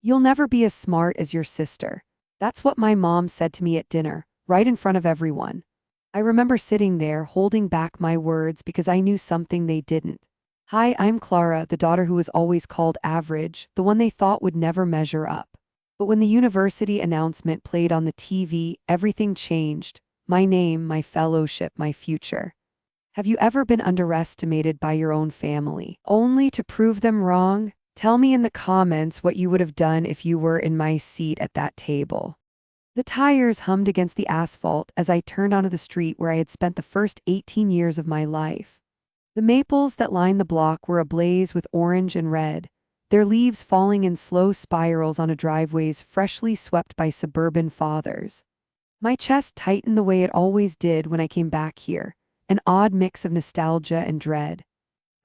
"You'll never be as smart as your sister." That's what my mom said to me at dinner, right in front of everyone. I remember sitting there holding back my words because I knew something they didn't. Hi, I'm Clara, the daughter who was always called average, the one they thought would never measure up. But when the university announcement played on the TV, everything changed. My name, my fellowship, my future. Have you ever been underestimated by your own family, only to prove them wrong? Tell me in the comments what you would have done if you were in my seat at that table. The tires hummed against the asphalt as I turned onto the street where I had spent the first 18 years of my life. The maples that lined the block were ablaze with orange and red, their leaves falling in slow spirals onto driveways freshly swept by suburban fathers. My chest tightened the way it always did when I came back here, an odd mix of nostalgia and dread.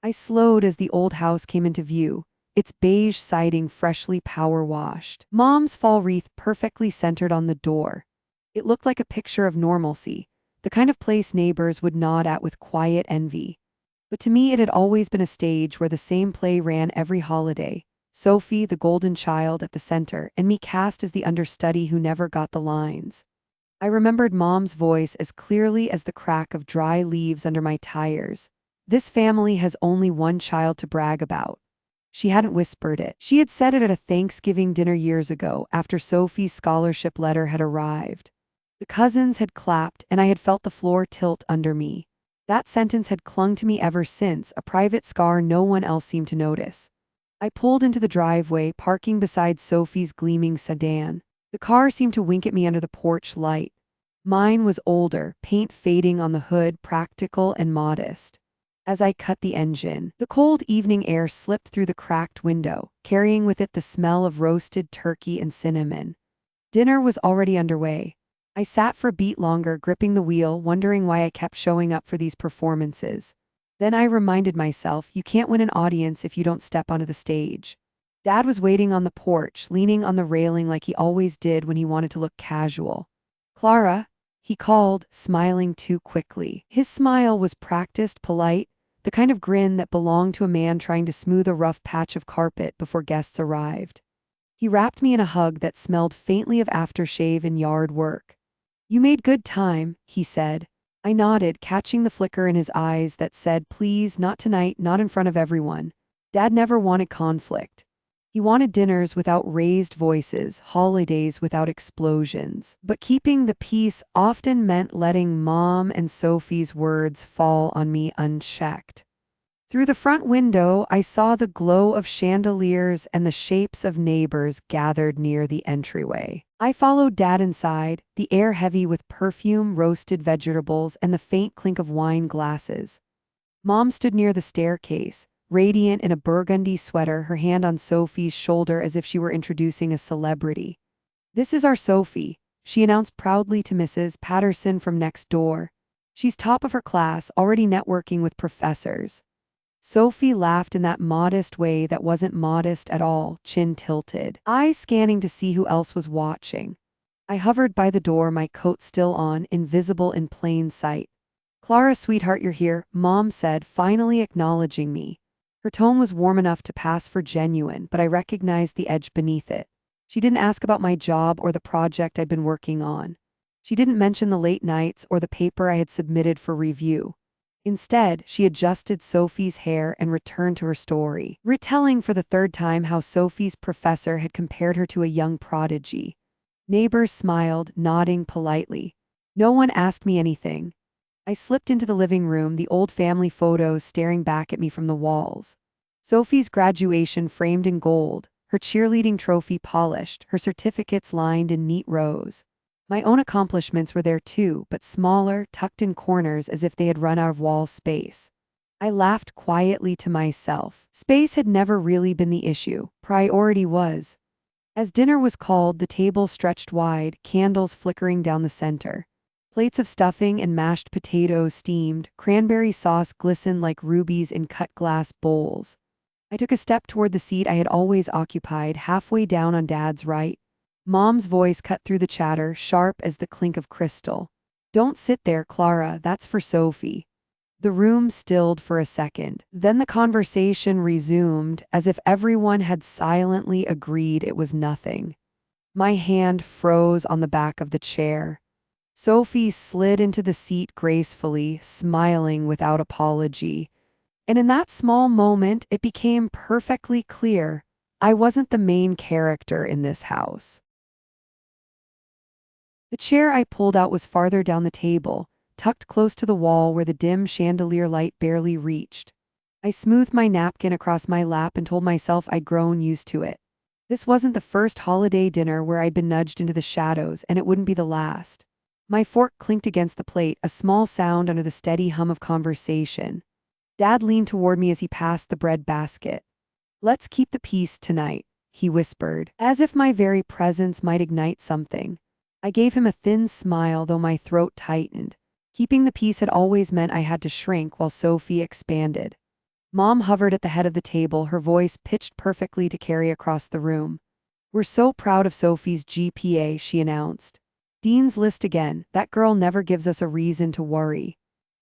I slowed as the old house came into view, its beige siding freshly power-washed. Mom's fall wreath perfectly centered on the door. It looked like a picture of normalcy, the kind of place neighbors would nod at with quiet envy. But to me it had always been a stage where the same play ran every holiday. Sophie, the golden child, at the center, and me cast as the understudy who never got the lines. I remembered Mom's voice as clearly as the crack of dry leaves under my tires. "This family has only one child to brag about." She hadn't whispered it. She had said it at a Thanksgiving dinner years ago after Sophie's scholarship letter had arrived. The cousins had clapped and I had felt the floor tilt under me. That sentence had clung to me ever since, a private scar no one else seemed to notice. I pulled into the driveway, parking beside Sophie's gleaming sedan. The car seemed to wink at me under the porch light. Mine was older, paint fading on the hood, practical and modest. As I cut the engine, the cold evening air slipped through the cracked window, carrying with it the smell of roasted turkey and cinnamon. Dinner was already underway. I sat for a beat longer, gripping the wheel, wondering why I kept showing up for these performances. Then I reminded myself, you can't win an audience if you don't step onto the stage. Dad was waiting on the porch, leaning on the railing like he always did when he wanted to look casual. "Clara," he called, smiling too quickly. His smile was practiced, polite, the kind of grin that belonged to a man trying to smooth a rough patch of carpet before guests arrived. He wrapped me in a hug that smelled faintly of aftershave and yard work. "You made good time," he said. I nodded, catching the flicker in his eyes that said, "Please, not tonight, not in front of everyone." Dad never wanted conflict. He wanted dinners without raised voices, holidays without explosions. But keeping the peace often meant letting Mom and Sophie's words fall on me unchecked. Through the front window, I saw the glow of chandeliers and the shapes of neighbors gathered near the entryway. I followed Dad inside, the air heavy with perfume, roasted vegetables, and the faint clink of wine glasses. Mom stood near the staircase, radiant in a burgundy sweater, her hand on Sophie's shoulder as if she were introducing a celebrity. "This is our Sophie," she announced proudly to Mrs. Patterson from next door. "She's top of her class, already networking with professors." Sophie laughed in that modest way that wasn't modest at all, chin tilted, eyes scanning to see who else was watching. I hovered by the door, my coat still on, invisible in plain sight. "Clara, sweetheart, you're here," Mom said, finally acknowledging me. Her tone was warm enough to pass for genuine, but I recognized the edge beneath it. She didn't ask about my job or the project I'd been working on. She didn't mention the late nights or the paper I had submitted for review. Instead, she adjusted Sophie's hair and returned to her story, retelling for the third time how Sophie's professor had compared her to a young prodigy. Neighbors smiled, nodding politely. No one asked me anything. I slipped into the living room, the old family photos staring back at me from the walls. Sophie's graduation framed in gold, her cheerleading trophy polished, her certificates lined in neat rows. My own accomplishments were there too, but smaller, tucked in corners as if they had run out of wall space. I laughed quietly to myself. Space had never really been the issue. Priority was. As dinner was called, the table stretched wide, candles flickering down the center. Plates of stuffing and mashed potatoes steamed, cranberry sauce glistened like rubies in cut glass bowls. I took a step toward the seat I had always occupied, halfway down on Dad's right. Mom's voice cut through the chatter, sharp as the clink of crystal. "Don't sit there, Clara, that's for Sophie." The room stilled for a second. Then the conversation resumed, as if everyone had silently agreed it was nothing. My hand froze on the back of the chair. Sophie slid into the seat gracefully, smiling without apology. And in that small moment, it became perfectly clear I wasn't the main character in this house. The chair I pulled out was farther down the table, tucked close to the wall where the dim chandelier light barely reached. I smoothed my napkin across my lap and told myself I'd grown used to it. This wasn't the first holiday dinner where I'd been nudged into the shadows, and it wouldn't be the last. My fork clinked against the plate, a small sound under the steady hum of conversation. Dad leaned toward me as he passed the bread basket. "Let's keep the peace tonight," he whispered, as if my very presence might ignite something. I gave him a thin smile, though my throat tightened. Keeping the peace had always meant I had to shrink while Sophie expanded. Mom hovered at the head of the table, her voice pitched perfectly to carry across the room. "We're so proud of Sophie's GPA," she announced. "Dean's List again. That girl never gives us a reason to worry."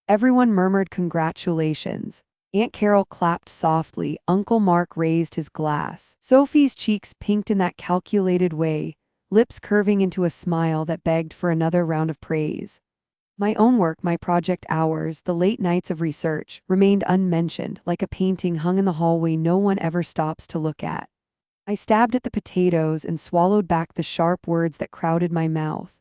Everyone murmured congratulations. Aunt Carol clapped softly. Uncle Mark raised his glass. Sophie's cheeks pinked in that calculated way, lips curving into a smile that begged for another round of praise. My own work, my project hours, the late nights of research, remained unmentioned, like a painting hung in the hallway no one ever stops to look at. I stabbed at the potatoes and swallowed back the sharp words that crowded my mouth.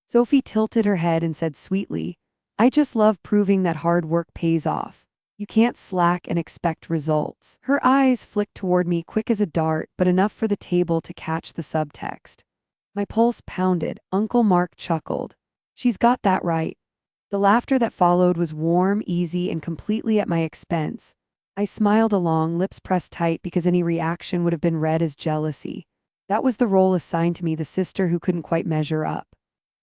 Sophie tilted her head and said sweetly, "I just love proving that hard work pays off. You can't slack and expect results." Her eyes flicked toward me, quick as a dart, but enough for the table to catch the subtext. My pulse pounded. Uncle Mark chuckled. "She's got that right." The laughter that followed was warm, easy, and completely at my expense. I smiled along, lips pressed tight because any reaction would have been read as jealousy. That was the role assigned to me, the sister who couldn't quite measure up.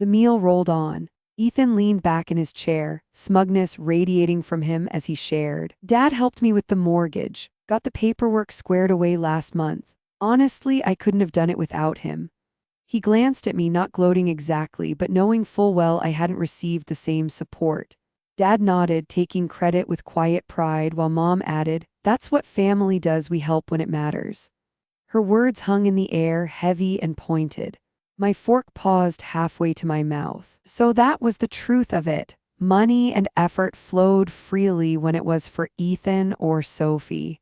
The meal rolled on. Ethan leaned back in his chair, smugness radiating from him as he shared. "Dad helped me with the mortgage, got the paperwork squared away last month. Honestly, I couldn't have done it without him." He glanced at me, not gloating exactly, but knowing full well I hadn't received the same support. Dad nodded, taking credit with quiet pride, while Mom added, "That's what family does, we help when it matters." Her words hung in the air, heavy and pointed. My fork paused halfway to my mouth. So that was the truth of it. Money and effort flowed freely when it was for Ethan or Sophie.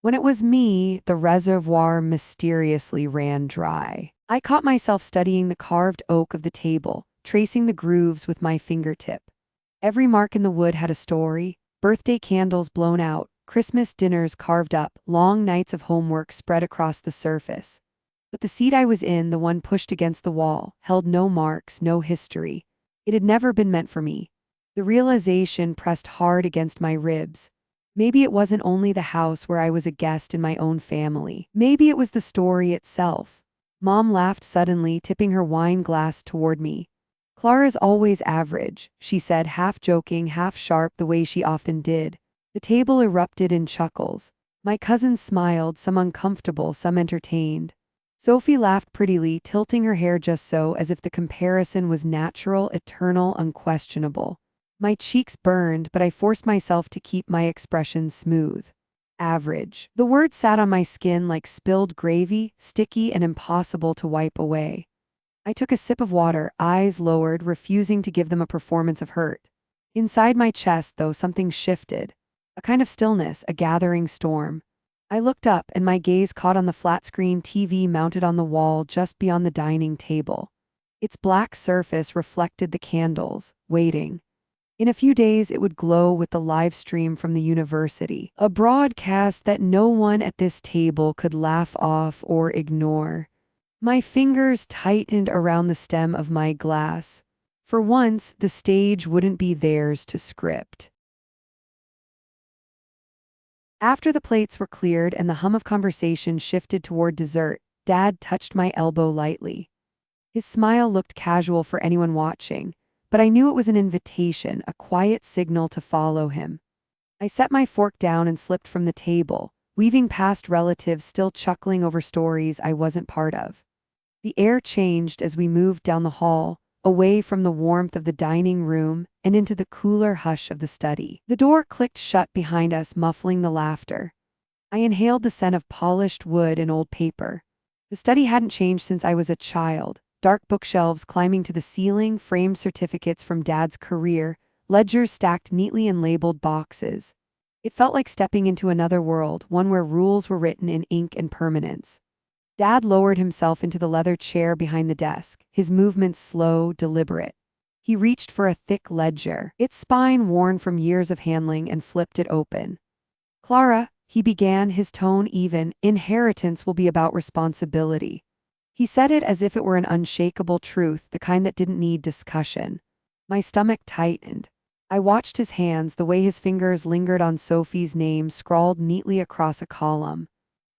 When it was me, the reservoir mysteriously ran dry. I caught myself studying the carved oak of the table, tracing the grooves with my fingertip. Every mark in the wood had a story: birthday candles blown out, Christmas dinners carved up, long nights of homework spread across the surface. But the seat I was in, the one pushed against the wall, held no marks, no history. It had never been meant for me. The realization pressed hard against my ribs. Maybe it wasn't only the house where I was a guest in my own family. Maybe it was the story itself. Mom laughed suddenly, tipping her wine glass toward me. "Clara's always average," she said, half joking, half sharp, the way she often did. The table erupted in chuckles. My cousins smiled, some uncomfortable, some entertained. Sophie laughed prettily, tilting her hair just so, as if the comparison was natural, eternal, unquestionable. My cheeks burned, but I forced myself to keep my expression smooth. Average. The word sat on my skin like spilled gravy, sticky and impossible to wipe away. I took a sip of water, eyes lowered, refusing to give them a performance of hurt. Inside my chest, though, something shifted. A kind of stillness, a gathering storm. I looked up, and my gaze caught on the flat-screen TV mounted on the wall just beyond the dining table. Its black surface reflected the candles, waiting. In a few days, it would glow with the live stream from the university, a broadcast that no one at this table could laugh off or ignore. My fingers tightened around the stem of my glass. For once, the stage wouldn't be theirs to script. After the plates were cleared and the hum of conversation shifted toward dessert, Dad touched my elbow lightly. His smile looked casual for anyone watching, but I knew it was an invitation, a quiet signal to follow him. I set my fork down and slipped from the table, weaving past relatives still chuckling over stories I wasn't part of. The air changed as we moved down the hall, away from the warmth of the dining room and into the cooler hush of the study. The door clicked shut behind us, muffling the laughter. I inhaled the scent of polished wood and old paper. The study hadn't changed since I was a child. Dark bookshelves climbing to the ceiling, framed certificates from Dad's career, ledgers stacked neatly in labeled boxes. It felt like stepping into another world, one where rules were written in ink and permanence. Dad lowered himself into the leather chair behind the desk, his movements slow, deliberate. He reached for a thick ledger, its spine worn from years of handling, and flipped it open. "Clara," he began, his tone even, "inheritance will be about responsibility." He said it as if it were an unshakable truth, the kind that didn't need discussion. My stomach tightened. I watched his hands, the way his fingers lingered on Sophie's name scrawled neatly across a column.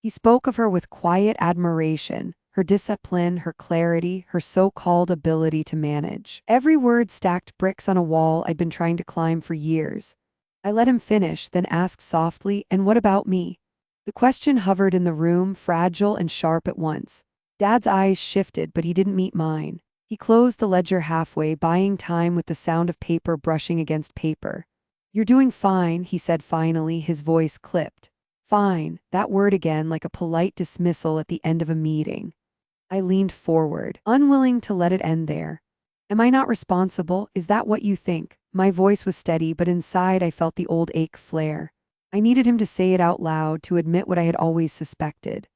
He spoke of her with quiet admiration, her discipline, her clarity, her so-called ability to manage. Every word stacked bricks on a wall I'd been trying to climb for years. I let him finish, then asked softly, "And what about me?" The question hovered in the room, fragile and sharp at once. Dad's eyes shifted, but he didn't meet mine. He closed the ledger halfway, buying time with the sound of paper brushing against paper. "You're doing fine," he said finally, his voice clipped. Fine, that word again, like a polite dismissal at the end of a meeting. I leaned forward, unwilling to let it end there. "Am I not responsible? Is that what you think?" My voice was steady, but inside I felt the old ache flare. I needed him to say it out loud, to admit what I had always suspected.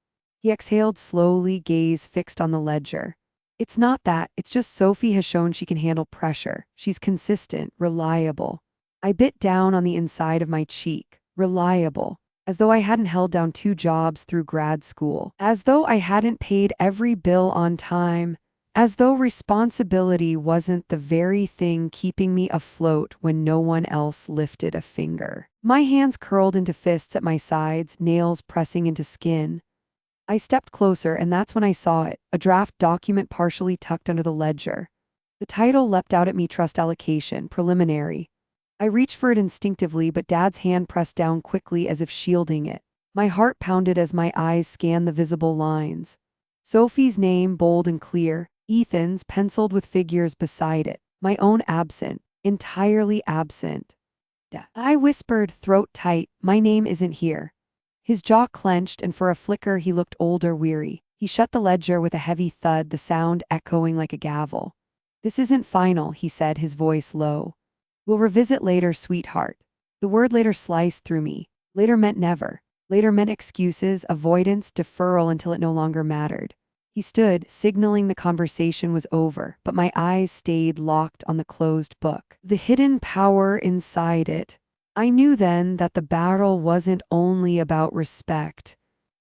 He exhaled slowly, gaze fixed on the ledger. "It's not that, it's just Sophie has shown she can handle pressure. She's consistent, reliable." I bit down on the inside of my cheek. Reliable. As though I hadn't held down 2 jobs through grad school. As though I hadn't paid every bill on time. As though responsibility wasn't the very thing keeping me afloat when no one else lifted a finger. My hands curled into fists at my sides, nails pressing into skin. I stepped closer, and that's when I saw it, a draft document partially tucked under the ledger. The title leapt out at me: Trust Allocation, Preliminary. I reached for it instinctively, but Dad's hand pressed down quickly as if shielding it. My heart pounded as my eyes scanned the visible lines. Sophie's name, bold and clear, Ethan's, penciled with figures beside it, my own absent, entirely absent. I whispered, throat tight, "My name isn't here." His jaw clenched, and for a flicker he looked older, weary. He shut the ledger with a heavy thud, the sound echoing like a gavel. "This isn't final," he said, his voice low. "We'll revisit later, sweetheart." The word later sliced through me. Later meant never. Later meant excuses, avoidance, deferral until it no longer mattered. He stood, signaling the conversation was over, but my eyes stayed locked on the closed book. The hidden power inside it. I knew then that the battle wasn't only about respect.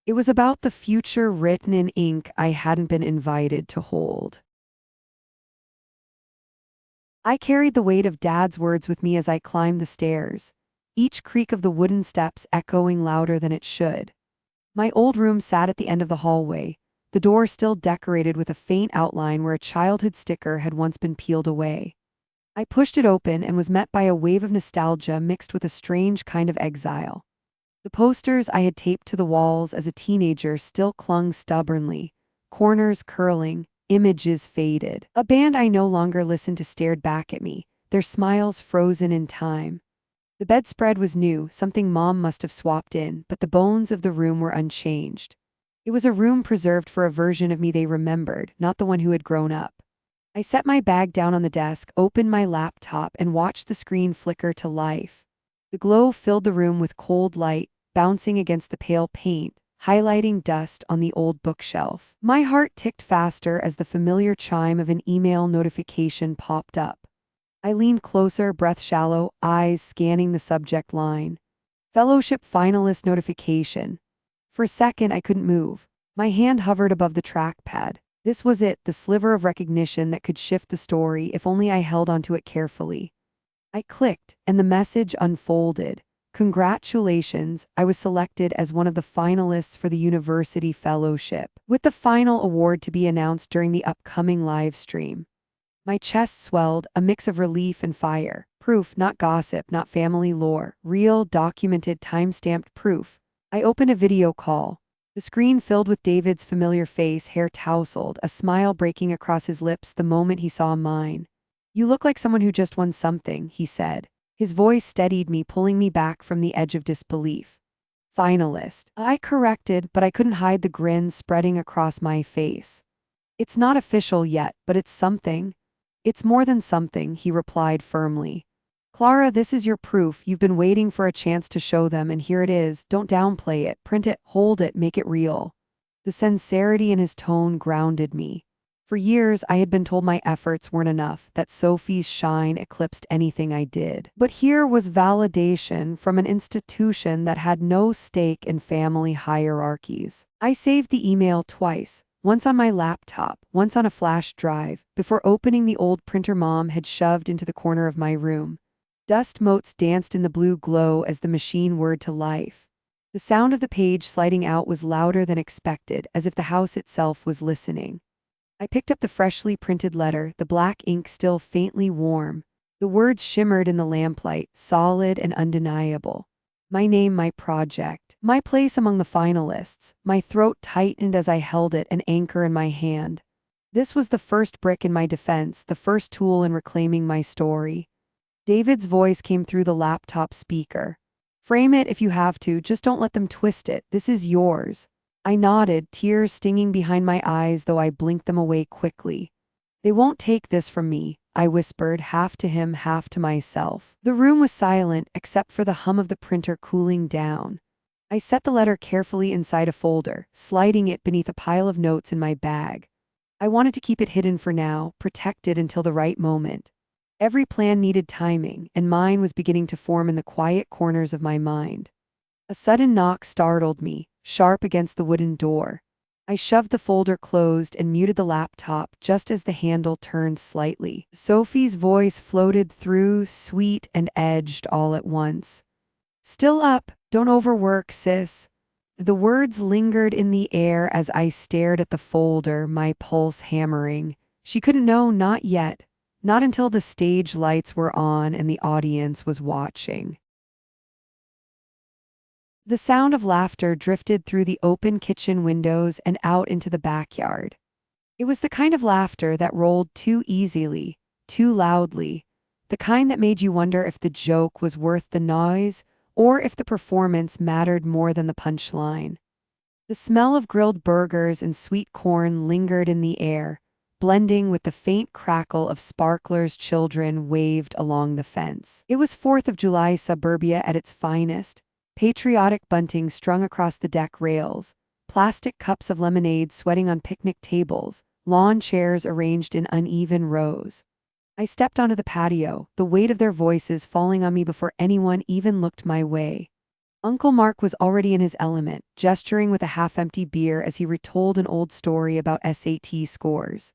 It was about the future written in ink I hadn't been invited to hold. I carried the weight of Dad's words with me as I climbed the stairs, each creak of the wooden steps echoing louder than it should. My old room sat at the end of the hallway, the door still decorated with a faint outline where a childhood sticker had once been peeled away. I pushed it open and was met by a wave of nostalgia mixed with a strange kind of exile. The posters I had taped to the walls as a teenager still clung stubbornly, corners curling, images faded. A band I no longer listened to stared back at me, their smiles frozen in time. The bedspread was new, something Mom must have swapped in, but the bones of the room were unchanged. It was a room preserved for a version of me they remembered, not the one who had grown up. I set my bag down on the desk, opened my laptop, and watched the screen flicker to life. The glow filled the room with cold light, bouncing against the pale paint, highlighting dust on the old bookshelf. My heart ticked faster as the familiar chime of an email notification popped up. I leaned closer, breath shallow, eyes scanning the subject line. Fellowship finalist notification. For a second, I couldn't move. My hand hovered above the trackpad. This was it, the sliver of recognition that could shift the story if only I held onto it carefully. I clicked, and the message unfolded. "Congratulations, I was selected as one of the finalists for the University Fellowship, with the final award to be announced during the upcoming live stream." My chest swelled, a mix of relief and fire. Proof, not gossip, not family lore. Real, documented, time-stamped proof. I opened a video call. The screen filled with David's familiar face, hair tousled, a smile breaking across his lips the moment he saw mine. "You look like someone who just won something," he said. His voice steadied me, pulling me back from the edge of disbelief. "Finalist," I corrected, but I couldn't hide the grin spreading across my face. "It's not official yet, but it's something." "It's more than something," he replied firmly. "Clara, this is your proof. You've been waiting for a chance to show them, and here it is. Don't downplay it. Print it, hold it, make it real." The sincerity in his tone grounded me. For years, I had been told my efforts weren't enough, that Sophie's shine eclipsed anything I did. But here was validation from an institution that had no stake in family hierarchies. I saved the email twice, once on my laptop, once on a flash drive, before opening the old printer Mom had shoved into the corner of my room. Dust motes danced in the blue glow as the machine whirred to life. The sound of the page sliding out was louder than expected, as if the house itself was listening. I picked up the freshly printed letter, the black ink still faintly warm. The words shimmered in the lamplight, solid and undeniable. My name, my project, my place among the finalists. My throat tightened as I held it, an anchor in my hand. This was the first brick in my defense, the first tool in reclaiming my story. David's voice came through the laptop speaker. "Frame it if you have to, just don't let them twist it. This is yours." I nodded, tears stinging behind my eyes, though I blinked them away quickly. "They won't take this from me," I whispered, half to him, half to myself. The room was silent, except for the hum of the printer cooling down. I set the letter carefully inside a folder, sliding it beneath a pile of notes in my bag. I wanted to keep it hidden for now, protected until the right moment. Every plan needed timing, and mine was beginning to form in the quiet corners of my mind. A sudden knock startled me, sharp against the wooden door. I shoved the folder closed and muted the laptop just as the handle turned slightly. Sophie's voice floated through, sweet and edged all at once. "Still up, don't overwork, sis." The words lingered in the air as I stared at the folder, my pulse hammering. She couldn't know, not yet. Not until the stage lights were on and the audience was watching. The sound of laughter drifted through the open kitchen windows and out into the backyard. It was the kind of laughter that rolled too easily, too loudly, the kind that made you wonder if the joke was worth the noise or if the performance mattered more than the punchline. The smell of grilled burgers and sweet corn lingered in the air, blending with the faint crackle of sparklers children waved along the fence. It was 4th of July suburbia at its finest. Patriotic bunting strung across the deck rails, plastic cups of lemonade sweating on picnic tables, lawn chairs arranged in uneven rows. I stepped onto the patio, the weight of their voices falling on me before anyone even looked my way. Uncle Mark was already in his element, gesturing with a half-empty beer as he retold an old story about SAT scores.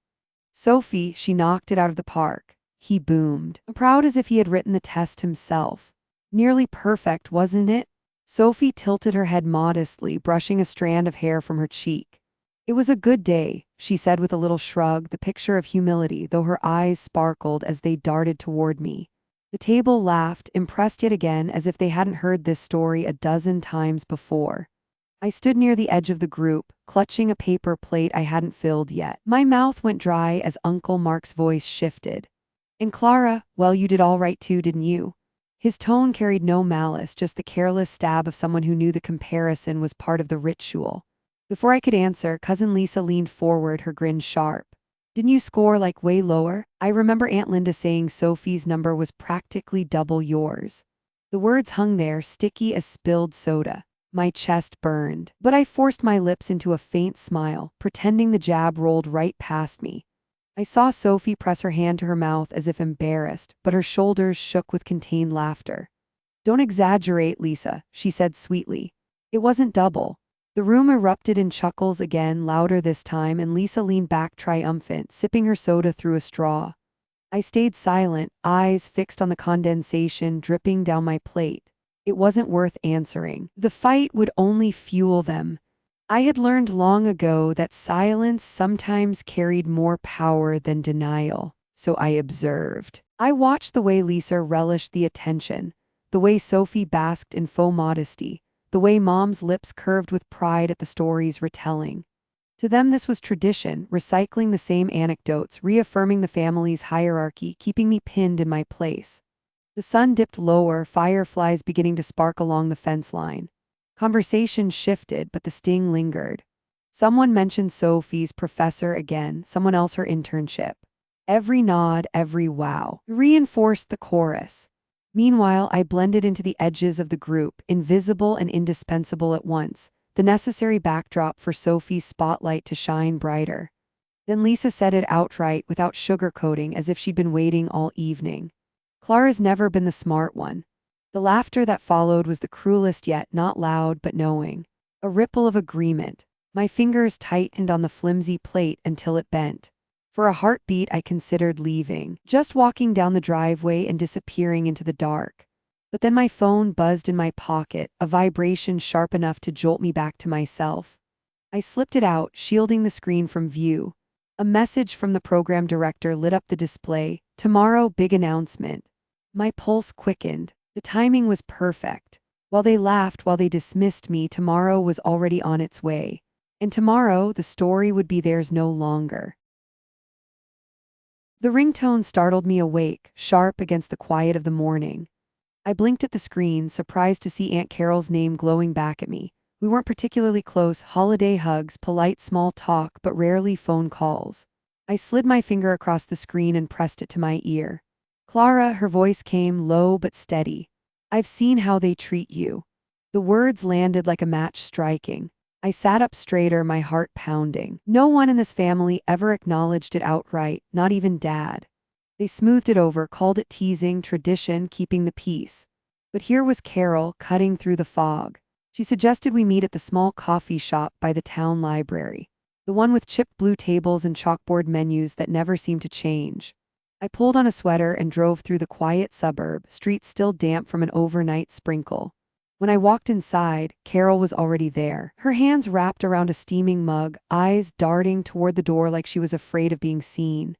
"Sophie, she knocked it out of the park," he boomed, proud as if he had written the test himself. "Nearly perfect, wasn't it?" Sophie tilted her head modestly, brushing a strand of hair from her cheek. "It was a good day," she said with a little shrug, the picture of humility, though her eyes sparkled as they darted toward me. The table laughed, impressed yet again, as if they hadn't heard this story a dozen times before. I stood near the edge of the group, clutching a paper plate I hadn't filled yet. My mouth went dry as Uncle Mark's voice shifted. "And Clara, well, you did all right too, didn't you?" His tone carried no malice, just the careless stab of someone who knew the comparison was part of the ritual. Before I could answer, Cousin Lisa leaned forward, her grin sharp. "Didn't you score like way lower? I remember Aunt Linda saying Sophie's number was practically double yours." The words hung there, sticky as spilled soda. My chest burned, but I forced my lips into a faint smile, pretending the jab rolled right past me. I saw Sophie press her hand to her mouth as if embarrassed, but her shoulders shook with contained laughter. "Don't exaggerate, Lisa," she said sweetly. "It wasn't double." The room erupted in chuckles again, louder this time, and Lisa leaned back triumphant, sipping her soda through a straw. I stayed silent, eyes fixed on the condensation dripping down my plate. It wasn't worth answering. The fight would only fuel them. I had learned long ago that silence sometimes carried more power than denial, so I observed. I watched the way Lisa relished the attention, the way Sophie basked in faux modesty, the way Mom's lips curved with pride at the stories retelling. To them this was tradition, recycling the same anecdotes, reaffirming the family's hierarchy, keeping me pinned in my place. The sun dipped lower, fireflies beginning to spark along the fence line. Conversation shifted, but the sting lingered. Someone mentioned Sophie's professor again, someone else her internship. Every nod, every wow, reinforced the chorus. Meanwhile, I blended into the edges of the group, invisible and indispensable at once, the necessary backdrop for Sophie's spotlight to shine brighter. Then Lisa said it outright, without sugarcoating, as if she'd been waiting all evening. Clara's never been the smart one. The laughter that followed was the cruelest yet, not loud but knowing. A ripple of agreement. My fingers tightened on the flimsy plate until it bent. For a heartbeat, I considered leaving, just walking down the driveway and disappearing into the dark. But then my phone buzzed in my pocket, a vibration sharp enough to jolt me back to myself. I slipped it out, shielding the screen from view. A message from the program director lit up the display. "Tomorrow, big announcement." My pulse quickened. The timing was perfect. While they laughed, while they dismissed me, tomorrow was already on its way. And tomorrow, the story would be theirs no longer. The ringtone startled me awake, sharp against the quiet of the morning. I blinked at the screen, surprised to see Aunt Carol's name glowing back at me. We weren't particularly close, holiday hugs, polite small talk, but rarely phone calls. I slid my finger across the screen and pressed it to my ear. "Clara," her voice came, low but steady. "I've seen how they treat you." The words landed like a match striking. I sat up straighter, my heart pounding. No one in this family ever acknowledged it outright, not even Dad. They smoothed it over, called it teasing, tradition, keeping the peace. But here was Carol, cutting through the fog. She suggested we meet at the small coffee shop by the town library, the one with chipped blue tables and chalkboard menus that never seemed to change. I pulled on a sweater and drove through the quiet suburb, streets still damp from an overnight sprinkle. When I walked inside, Carol was already there, her hands wrapped around a steaming mug, eyes darting toward the door like she was afraid of being seen.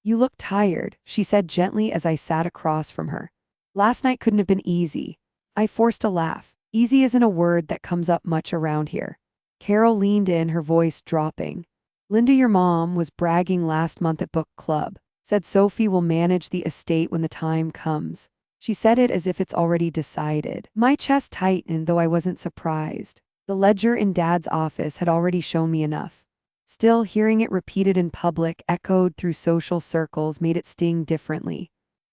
"You look tired," she said gently as I sat across from her. "Last night couldn't have been easy." I forced a laugh. Easy isn't a word that comes up much around here. Carol leaned in, her voice dropping. "Linda, your mom, was bragging last month at book club. Said Sophie will manage the estate when the time comes." She said it as if it's already decided. My chest tightened, though I wasn't surprised. The ledger in Dad's office had already shown me enough. Still, hearing it repeated in public, echoed through social circles, made it sting differently.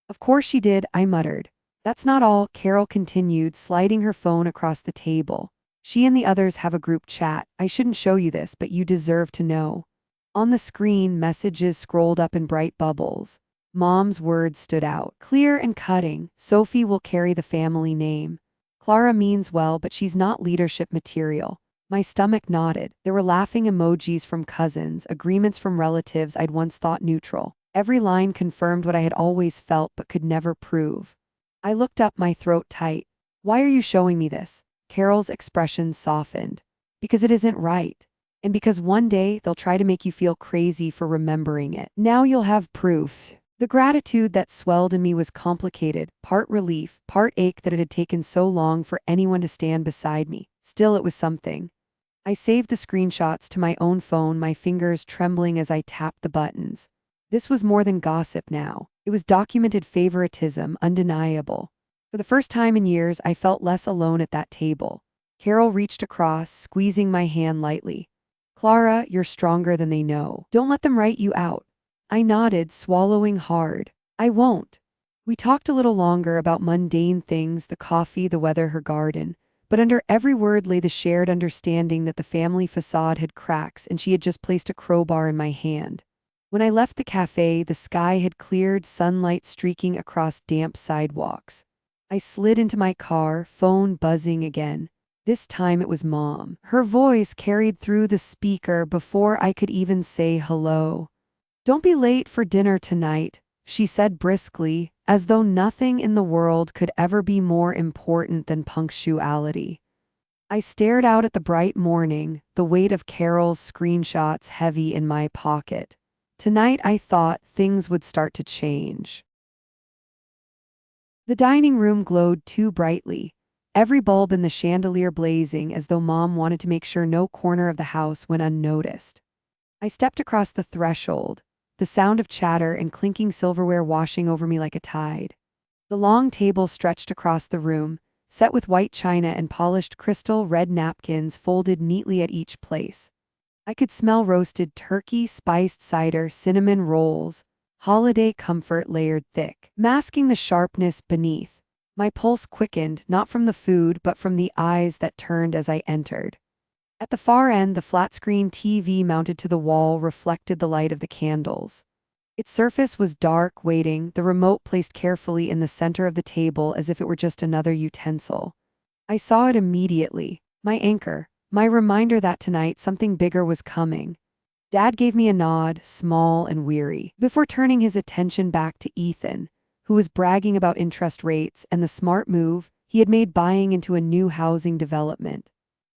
"Of course she did," I muttered. "That's not all," Carol continued, sliding her phone across the table. "She and the others have a group chat. I shouldn't show you this, but you deserve to know." On the screen, messages scrolled up in bright bubbles. Mom's words stood out, clear and cutting. "Sophie will carry the family name. Clara means well, but she's not leadership material." My stomach nodded. There were laughing emojis from cousins, agreements from relatives I'd once thought neutral. Every line confirmed what I had always felt but could never prove. I looked up, my throat tight. "Why are you showing me this?" Carol's expression softened. "Because it isn't right. And because one day they'll try to make you feel crazy for remembering it. Now you'll have proof." The gratitude that swelled in me was complicated, part relief, part ache that it had taken so long for anyone to stand beside me. Still, it was something. I saved the screenshots to my own phone, my fingers trembling as I tapped the buttons. This was more than gossip now. It was documented favoritism, undeniable. For the first time in years, I felt less alone at that table. Carol reached across, squeezing my hand lightly. "Clara, you're stronger than they know. Don't let them write you out." I nodded, swallowing hard. "I won't." We talked a little longer about mundane things, the coffee, the weather, her garden. But under every word lay the shared understanding that the family facade had cracks and she had just placed a crowbar in my hand. When I left the cafe, the sky had cleared, sunlight streaking across damp sidewalks. I slid into my car, phone buzzing again. This time it was Mom. Her voice carried through the speaker before I could even say hello. "Don't be late for dinner tonight," she said briskly, as though nothing in the world could ever be more important than punctuality. I stared out at the bright morning, the weight of Carol's screenshots heavy in my pocket. Tonight I thought things would start to change. The dining room glowed too brightly. every bulb in the chandelier blazing as though Mom wanted to make sure no corner of the house went unnoticed. I stepped across the threshold, the sound of chatter and clinking silverware washing over me like a tide. The long table stretched across the room, set with white china and polished crystal red napkins folded neatly at each place. I could smell roasted turkey, spiced cider, cinnamon rolls, holiday comfort layered thick, masking the sharpness beneath. My pulse quickened, not from the food but from the eyes that turned as I entered. At the far end, the flat-screen TV mounted to the wall reflected the light of the candles. Its surface was dark, waiting, the remote placed carefully in the center of the table as if it were just another utensil. I saw it immediately, my anchor, my reminder that tonight something bigger was coming. Dad gave me a nod, small and weary, before turning his attention back to Ethan, who was bragging about interest rates and the smart move he had made buying into a new housing development.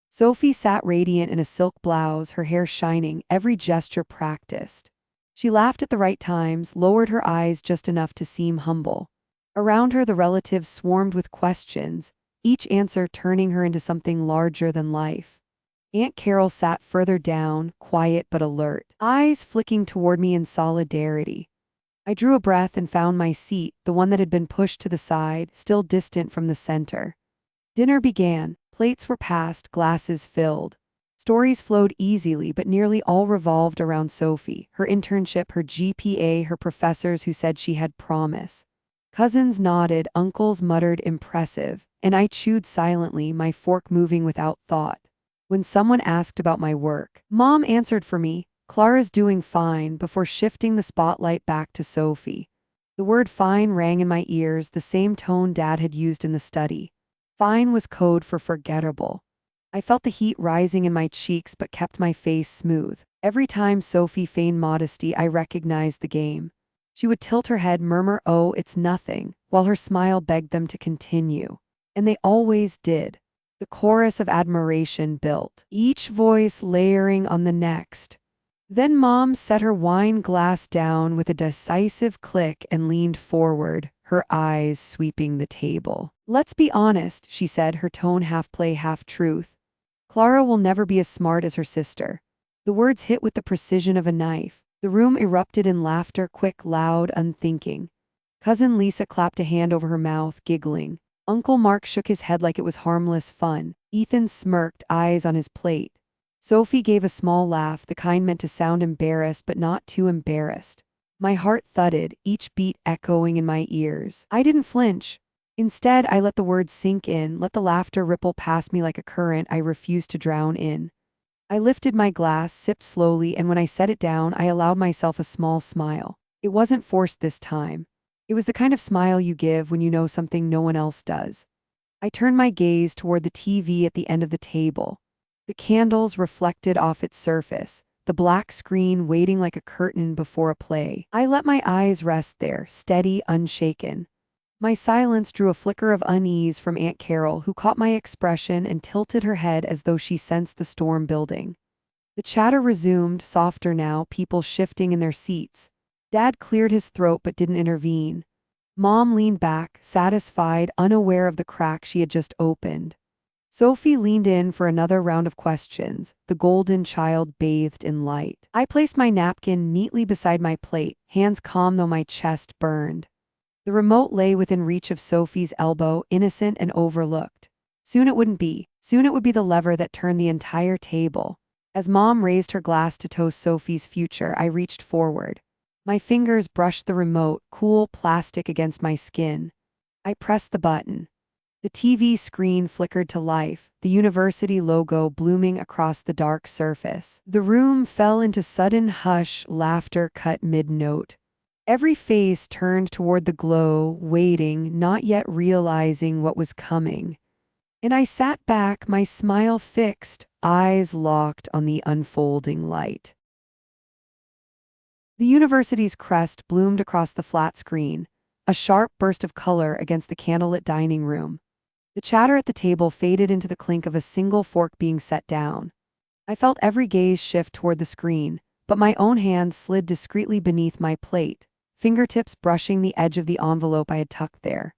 Sophie sat radiant in a silk blouse, her hair shining, every gesture practiced. She laughed at the right times, lowered her eyes just enough to seem humble. Around her, the relatives swarmed with questions, each answer turning her into something larger than life. Aunt Carol sat further down, quiet but alert, eyes flicking toward me in solidarity. I drew a breath and found my seat, the one that had been pushed to the side, still distant from the center. Dinner began. Plates were passed, glasses filled. Stories flowed easily, but nearly all revolved around Sophie, her internship, her GPA, her professors who said she had promise. Cousins nodded, uncles muttered impressive, and I chewed silently, my fork moving without thought. When someone asked about my work, Mom answered for me, "Clara's doing fine," before shifting the spotlight back to Sophie. The word fine rang in my ears, the same tone Dad had used in the study. Fine was code for forgettable. I felt the heat rising in my cheeks but kept my face smooth. Every time Sophie feigned modesty, I recognized the game. She would tilt her head, murmur, "Oh, it's nothing," while her smile begged them to continue. And they always did. The chorus of admiration built, each voice layering on the next. Then Mom set her wine glass down with a decisive click and leaned forward, her eyes sweeping the table. "Let's be honest," she said, her tone half play, half truth. "Clara will never be as smart as her sister." The words hit with the precision of a knife. The room erupted in laughter, quick, loud, unthinking. Cousin Lisa clapped a hand over her mouth, giggling. Uncle Mark shook his head like it was harmless fun. Ethan smirked, eyes on his plate. Sophie gave a small laugh, the kind meant to sound embarrassed but not too embarrassed. My heart thudded, each beat echoing in my ears. I didn't flinch. Instead, I let the words sink in, let the laughter ripple past me like a current I refused to drown in. I lifted my glass, sipped slowly, and when I set it down, I allowed myself a small smile. It wasn't forced this time. It was the kind of smile you give when you know something no one else does. I turned my gaze toward the TV at the end of the table. The candles reflected off its surface, the black screen waiting like a curtain before a play. I let my eyes rest there, steady, unshaken. My silence drew a flicker of unease from Aunt Carol, who caught my expression and tilted her head as though she sensed the storm building. The chatter resumed, softer now, people shifting in their seats. Dad cleared his throat but didn't intervene. Mom leaned back, satisfied, unaware of the crack she had just opened. Sophie leaned in for another round of questions, the golden child bathed in light. I placed my napkin neatly beside my plate, hands calm though my chest burned. The remote lay within reach of Sophie's elbow, innocent and overlooked. Soon it wouldn't be. Soon it would be the lever that turned the entire table. As Mom raised her glass to toast Sophie's future, I reached forward. My fingers brushed the remote, cool plastic against my skin. I pressed the button. The TV screen flickered to life, the university logo blooming across the dark surface. The room fell into sudden hush, laughter cut mid-note. Every face turned toward the glow, waiting, not yet realizing what was coming. And I sat back, my smile fixed, eyes locked on the unfolding light. The university's crest bloomed across the flat screen, a sharp burst of color against the candlelit dining room. The chatter at the table faded into the clink of a single fork being set down. I felt every gaze shift toward the screen, but my own hand slid discreetly beneath my plate, fingertips brushing the edge of the envelope I had tucked there.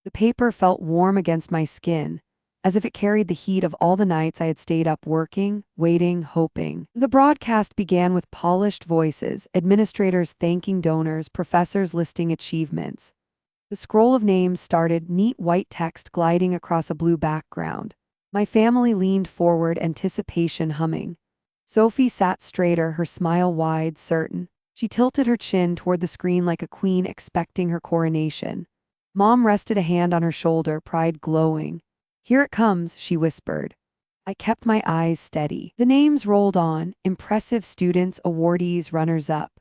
The paper felt warm against my skin, as if it carried the heat of all the nights I had stayed up working, waiting, hoping. The broadcast began with polished voices, administrators thanking donors, professors listing achievements. The scroll of names started, neat white text gliding across a blue background. My family leaned forward, anticipation humming. Sophie sat straighter, her smile wide, certain. She tilted her chin toward the screen like a queen expecting her coronation. Mom rested a hand on her shoulder, pride glowing. "Here it comes," she whispered. I kept my eyes steady. The names rolled on, impressive students, awardees, runners-up.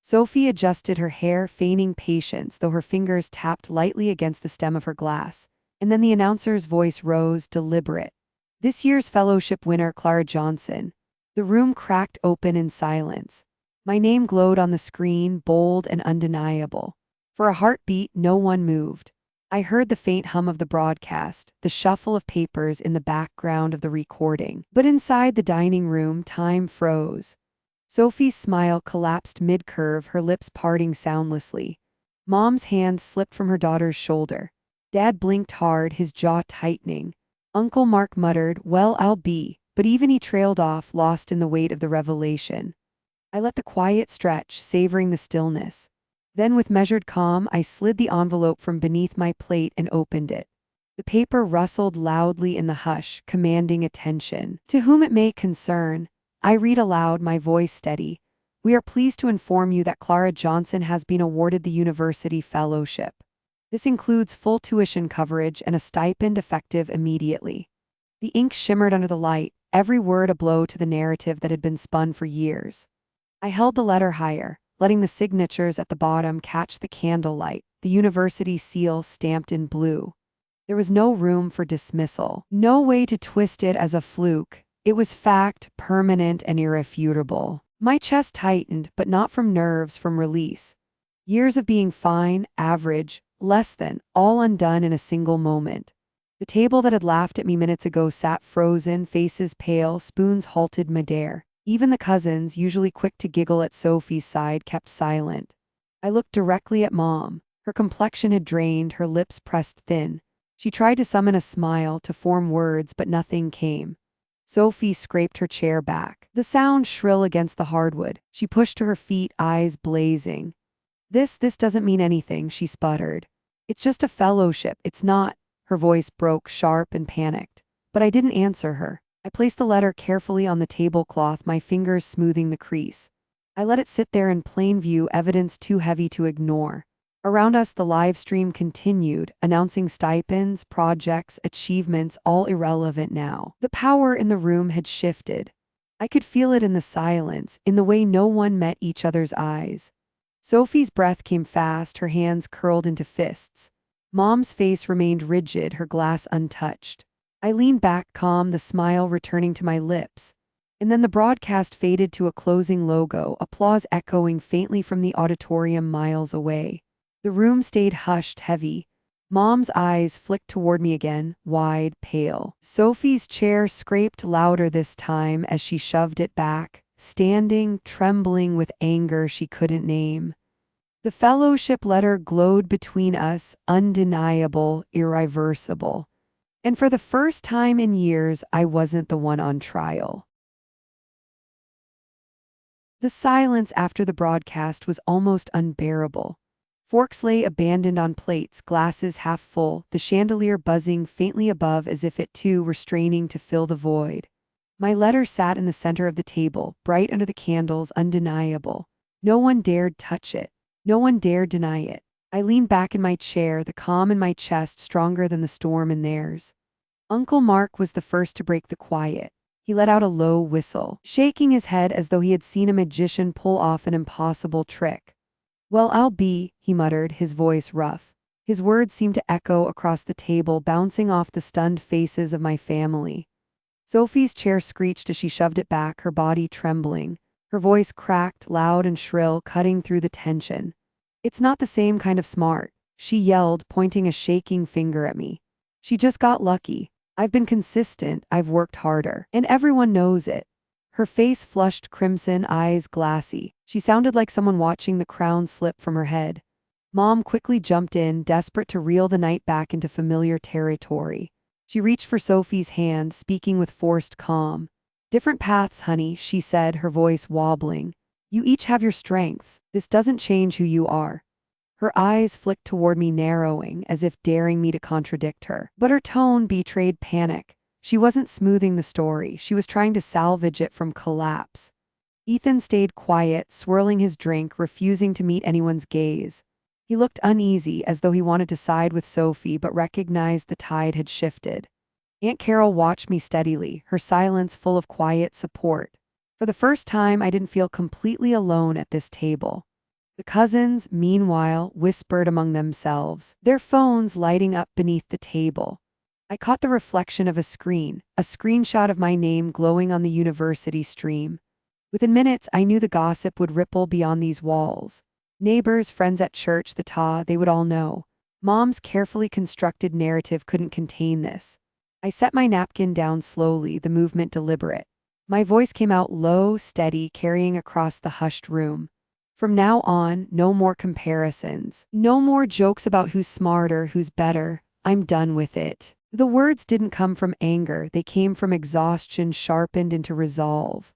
Sophie adjusted her hair, feigning patience, though her fingers tapped lightly against the stem of her glass. And then the announcer's voice rose, deliberate. "This year's fellowship winner, Clara Johnson." The room cracked open in silence. My name glowed on the screen, bold and undeniable. For a heartbeat, no one moved. I heard the faint hum of the broadcast, the shuffle of papers in the background of the recording. But inside the dining room, time froze. Sophie's smile collapsed mid-curve, her lips parting soundlessly. Mom's hand slipped from her daughter's shoulder. Dad blinked hard, his jaw tightening. Uncle Mark muttered, "Well, I'll be," but even he trailed off, lost in the weight of the revelation. I let the quiet stretch, savoring the stillness. Then with measured calm, I slid the envelope from beneath my plate and opened it. The paper rustled loudly in the hush, commanding attention. "To whom it may concern," I read aloud, my voice steady. "We are pleased to inform you that Clara Johnson has been awarded the University Fellowship. This includes full tuition coverage and a stipend effective immediately." The ink shimmered under the light, every word a blow to the narrative that had been spun for years. I held the letter higher, letting the signatures at the bottom catch the candlelight, the university seal stamped in blue. There was no room for dismissal, no way to twist it as a fluke. It was fact, permanent and irrefutable. My chest tightened, but not from nerves, from release. Years of being fine, average, less than, all undone in a single moment. The table that had laughed at me minutes ago sat frozen, faces pale, spoons halted midair. Even the cousins, usually quick to giggle at Sophie's side, kept silent. I looked directly at Mom. Her complexion had drained, her lips pressed thin. She tried to summon a smile, to form words, but nothing came. Sophie scraped her chair back, the sound shrill against the hardwood. She pushed to her feet, eyes blazing. This doesn't mean anything," she sputtered. "It's just a fellowship, it's not." Her voice broke, sharp and panicked. But I didn't answer her. I placed the letter carefully on the tablecloth, my fingers smoothing the crease. I let it sit there in plain view, evidence too heavy to ignore. Around us, the live stream continued, announcing stipends, projects, achievements, all irrelevant now. The power in the room had shifted. I could feel it in the silence, in the way no one met each other's eyes. Sophie's breath came fast, her hands curled into fists. Mom's face remained rigid, her glass untouched. I leaned back, calm, the smile returning to my lips. And then the broadcast faded to a closing logo, applause echoing faintly from the auditorium miles away. The room stayed hushed, heavy. Mom's eyes flicked toward me again, wide, pale. Sophie's chair scraped louder this time as she shoved it back, standing, trembling with anger she couldn't name. The fellowship letter glowed between us, undeniable, irreversible. And for the first time in years, I wasn't the one on trial. The silence after the broadcast was almost unbearable. Forks lay abandoned on plates, glasses half full, the chandelier buzzing faintly above as if it too were straining to fill the void. My letter sat in the center of the table, bright under the candles, undeniable. No one dared touch it. No one dared deny it. I leaned back in my chair, the calm in my chest stronger than the storm in theirs. Uncle Mark was the first to break the quiet. He let out a low whistle, shaking his head as though he had seen a magician pull off an impossible trick. "Well, I'll be," he muttered, his voice rough. His words seemed to echo across the table, bouncing off the stunned faces of my family. Sophie's chair screeched as she shoved it back, her body trembling. Her voice cracked, loud and shrill, cutting through the tension. "It's not the same kind of smart," she yelled, pointing a shaking finger at me. "She just got lucky. I've been consistent, I've worked harder, and everyone knows it." Her face flushed crimson, eyes glassy. She sounded like someone watching the crown slip from her head. Mom quickly jumped in, desperate to reel the night back into familiar territory. She reached for Sophie's hand, speaking with forced calm. Different paths, honey, she said, her voice wobbling. You each have your strengths. This doesn't change who you are. Her eyes flicked toward me, narrowing, as if daring me to contradict her. But her tone betrayed panic. She wasn't smoothing the story. She was trying to salvage it from collapse. Ethan stayed quiet, swirling his drink, refusing to meet anyone's gaze. He looked uneasy, as though he wanted to side with Sophie, but recognized the tide had shifted. Aunt Carol watched me steadily, her silence full of quiet support. For the first time, I didn't feel completely alone at this table. The cousins, meanwhile, whispered among themselves, their phones lighting up beneath the table. I caught the reflection of a screenshot of my name glowing on the university stream. Within minutes, I knew the gossip would ripple beyond these walls. Neighbors, friends at church, they would all know. Mom's carefully constructed narrative couldn't contain this. I set my napkin down slowly, the movement deliberate. My voice came out low, steady, carrying across the hushed room. From now on, no more comparisons. No more jokes about who's smarter, who's better. I'm done with it. The words didn't come from anger, they came from exhaustion sharpened into resolve.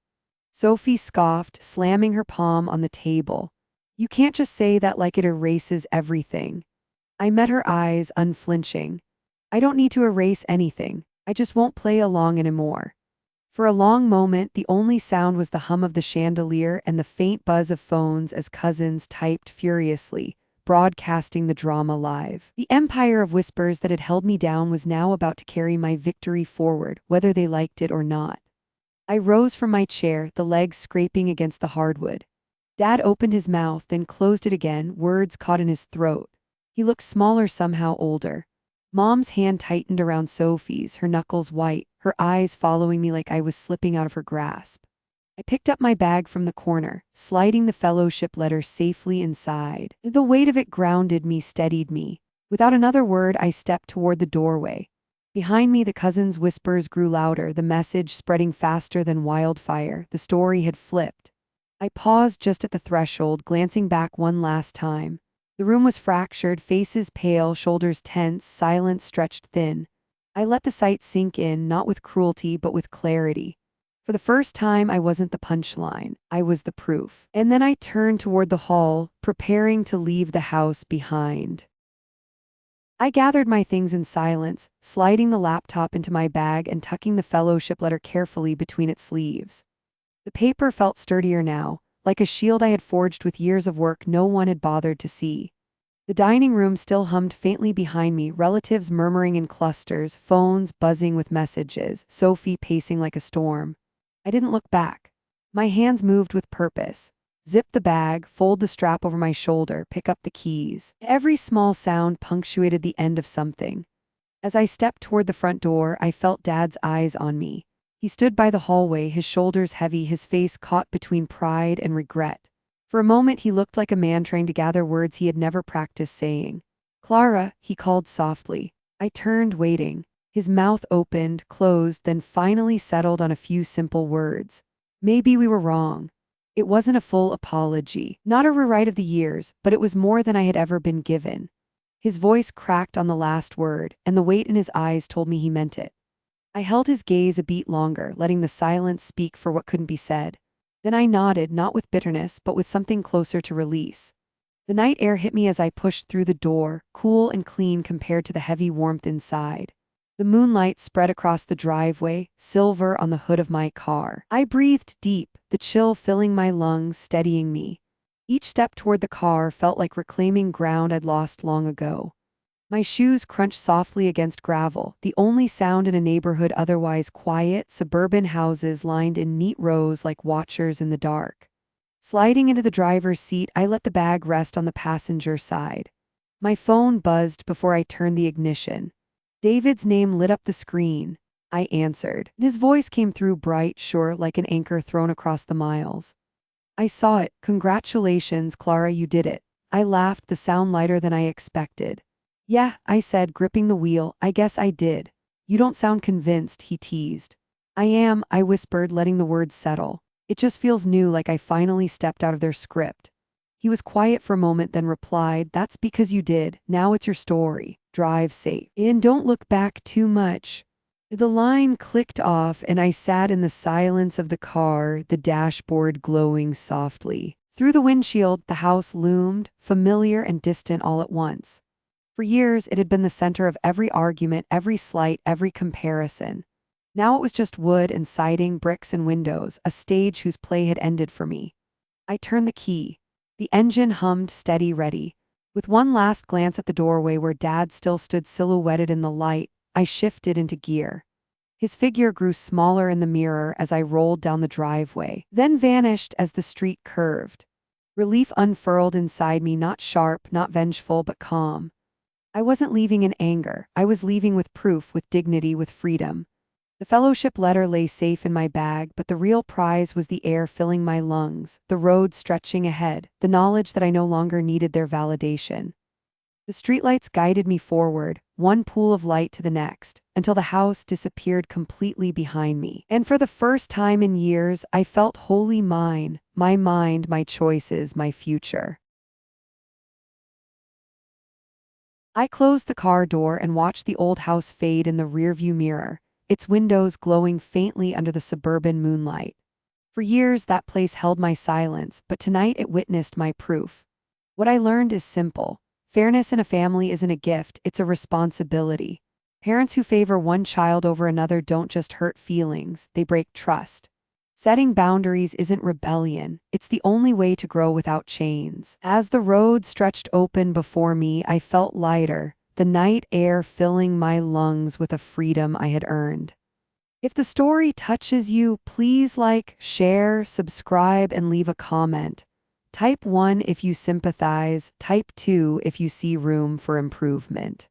Sophie scoffed, slamming her palm on the table. You can't just say that like it erases everything. I met her eyes, unflinching. I don't need to erase anything. I just won't play along anymore. For a long moment, the only sound was the hum of the chandelier and the faint buzz of phones as cousins typed furiously, broadcasting the drama live. The empire of whispers that had held me down was now about to carry my victory forward, whether they liked it or not. I rose from my chair, the legs scraping against the hardwood. Dad opened his mouth, then closed it again, words caught in his throat. He looked smaller, somehow older. Mom's hand tightened around Sophie's, her knuckles white, her eyes following me like I was slipping out of her grasp. I picked up my bag from the corner, sliding the fellowship letter safely inside. The weight of it grounded me, steadied me. Without another word, I stepped toward the doorway. Behind me, the cousins' whispers grew louder, the message spreading faster than wildfire. The story had flipped. I paused just at the threshold, glancing back one last time. The room was fractured, faces pale, shoulders tense, silence stretched thin. I let the sight sink in, not with cruelty, but with clarity. For the first time, I wasn't the punchline. I was the proof. And then I turned toward the hall, preparing to leave the house behind. I gathered my things in silence, sliding the laptop into my bag and tucking the fellowship letter carefully between its sleeves. The paper felt sturdier now, like a shield I had forged with years of work no one had bothered to see. The dining room still hummed faintly behind me, relatives murmuring in clusters, phones buzzing with messages, Sophie pacing like a storm. I didn't look back. My hands moved with purpose. Zip the bag, fold the strap over my shoulder, pick up the keys. Every small sound punctuated the end of something. As I stepped toward the front door, I felt Dad's eyes on me. He stood by the hallway, his shoulders heavy, his face caught between pride and regret. For a moment, he looked like a man trying to gather words he had never practiced saying. Clara, he called softly. I turned, waiting. His mouth opened, closed, then finally settled on a few simple words. Maybe we were wrong. It wasn't a full apology, not a rewrite of the years, but it was more than I had ever been given. His voice cracked on the last word, and the weight in his eyes told me he meant it. I held his gaze a beat longer, letting the silence speak for what couldn't be said. Then I nodded, not with bitterness, but with something closer to release. The night air hit me as I pushed through the door, cool and clean compared to the heavy warmth inside. The moonlight spread across the driveway, silver on the hood of my car. I breathed deep, the chill filling my lungs, steadying me. Each step toward the car felt like reclaiming ground I'd lost long ago. My shoes crunched softly against gravel, the only sound in a neighborhood otherwise quiet, suburban houses lined in neat rows like watchers in the dark. Sliding into the driver's seat, I let the bag rest on the passenger side. My phone buzzed before I turned the ignition. David's name lit up the screen. I answered. His voice came through bright, sure, like an anchor thrown across the miles. I saw it. Congratulations, Clara, you did it. I laughed, the sound lighter than I expected. Yeah, I said, gripping the wheel, I guess I did. You don't sound convinced, he teased. I am, I whispered, letting the words settle. It just feels new, like I finally stepped out of their script. He was quiet for a moment, then replied, That's because you did. Now it's your story. Drive safe. And don't look back too much. The line clicked off, and I sat in the silence of the car, the dashboard glowing softly. Through the windshield, the house loomed, familiar and distant all at once. For years, it had been the center of every argument, every slight, every comparison. Now it was just wood and siding, bricks and windows, a stage whose play had ended for me. I turned the key. The engine hummed steady, ready. With one last glance at the doorway where Dad still stood silhouetted in the light, I shifted into gear. His figure grew smaller in the mirror as I rolled down the driveway, then vanished as the street curved. Relief unfurled inside me, not sharp, not vengeful, but calm. I wasn't leaving in anger. I was leaving with proof, with dignity, with freedom. The fellowship letter lay safe in my bag, but the real prize was the air filling my lungs, the road stretching ahead, the knowledge that I no longer needed their validation. The streetlights guided me forward, one pool of light to the next, until the house disappeared completely behind me. And for the first time in years, I felt wholly mine, my mind, my choices, my future. I closed the car door and watched the old house fade in the rearview mirror, its windows glowing faintly under the suburban moonlight. For years, that place held my silence, but tonight it witnessed my proof. What I learned is simple. Fairness in a family isn't a gift, it's a responsibility. Parents who favor one child over another don't just hurt feelings, they break trust. Setting boundaries isn't rebellion, it's the only way to grow without chains. As the road stretched open before me, I felt lighter, the night air filling my lungs with a freedom I had earned. If the story touches you, please like, share, subscribe, and leave a comment. Type 1 if you sympathize, type 2 if you see room for improvement.